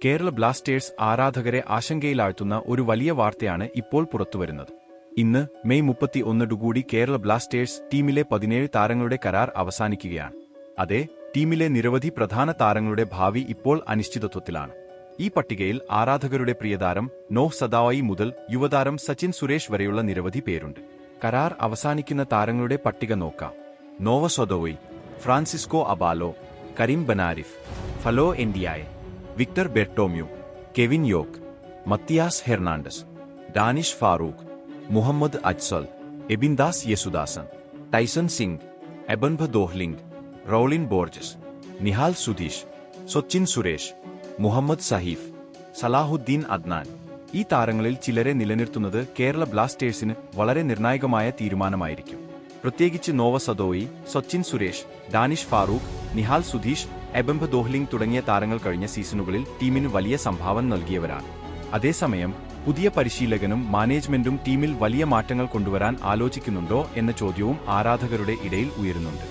Kerala Blasters ആരാധകരെ ആശങ്കയിലാഴ്ത്തുന്ന ഒരു വലിയ വാർത്തയാണ് ഇപ്പോൾ പുറത്തുവരുന്നത്. ഇന്ന് മെയ് 31 കേരള ബ്ലാസ്റ്റേഴ്സ് ടീമിലെ 17 താരങ്ങളുടെ കരാർ അവസാനിക്കുകയാണ്. അതെ, ടീമിലെ നിരവധി പ്രധാന താരങ്ങളുടെ ഭാവി ഇപ്പോൾ അനിശ്ചിതത്വത്തിലാണ്. ഈ പട്ടികയിൽ ആരാധകരുടെ പ്രിയതാരം നോഹ് സദായി മുതൽ യുവതാരം സച്ചിൻ സുരേഷ് വരെയുള്ള നിരവധി പേരുണ്ട്. കരാർ അവസാനിക്കുന്ന താരങ്ങളുടെ പട്ടിക നോക്കാം. Noah Sadaoui, Francisco Abalo, Karim Benarif, Fallou Ndiaye, Victor Bertomeu, Kevin Yoke, Matias Hernandez, Danish Farooq, Muhammad Ajsal, Ebindas Yesudasan, Tyson Singh, Ebenbha Dohling, Raulin Borges, Nihal Sudheesh, Sachin Suresh, Muhammad Saheef, Salahuddin Adnan. ഈ താരങ്ങളിൽ ചിലരെ നിലനിർത്തുന്നത് കേരള ബ്ലാസ്റ്റേഴ്സിന് വളരെ നിർണായകമായ തീരുമാനമായിരിക്കും. പ്രത്യേകിച്ച് നോവ സദോയി, സച്ചിൻ സുരേഷ്, ഡാനിഷ് ഫാറൂഖ്, നിഹാൽ സുധീഷ്, എബൻഭ ദോഹ്ലിംഗ് തുടങ്ങിയ താരങ്ങൾ കഴിഞ്ഞ സീസണുകളിൽ ടീമിന് വലിയ സംഭാവന നൽകിയവരാണ്. അതേസമയം പുതിയ പരിശീലകനും മാനേജ്മെന്റും ടീമിൽ വലിയ മാറ്റങ്ങൾ കൊണ്ടുവരാൻ ആലോചിക്കുന്നുണ്ടോ എന്ന ചോദ്യവും ആരാധകരുടെ ഇടയിൽ ഉയരുന്നുണ്ട്.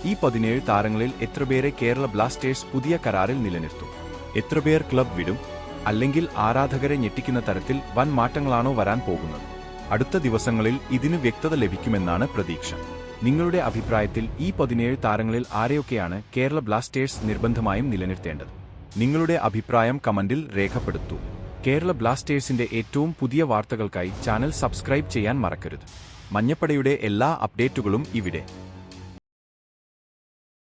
ഈ 17 താരങ്ങളിൽ എത്രപേരെ കേരള ബ്ലാസ്റ്റേഴ്സ് പുതിയ കരാറിൽ നിലനിർത്തും? എത്രപേർ ക്ലബ് വിടും? അല്ലെങ്കിൽ ആരാധകരെ ഞെട്ടിക്കുന്ന തരത്തിൽ വൻ മാറ്റങ്ങളാണോ വരാൻ പോകുന്നത്? അടുത്ത ദിവസങ്ങളിൽ ഇതിന് വ്യക്തത ലഭിക്കുമെന്നാണ് പ്രതീക്ഷ. നിങ്ങളുടെ അഭിപ്രായത്തിൽ ഈ 17 താരങ്ങളിൽ ആരെയൊക്കെയാണ് കേരള ബ്ലാസ്റ്റേഴ്സ് നിർബന്ധമായും നിലനിർത്തേണ്ടത്? നിങ്ങളുടെ അഭിപ്രായം കമന്റിൽ രേഖപ്പെടുത്തൂ. കേരള ബ്ലാസ്റ്റേഴ്സിന്റെ ഏറ്റവും പുതിയ വാർത്തകൾക്കായി ചാനൽ സബ്സ്ക്രൈബ് ചെയ്യാൻ മറക്കരുത്. മഞ്ഞപ്പടയുടെ എല്ലാ അപ്ഡേറ്റുകളും ഇവിടെ.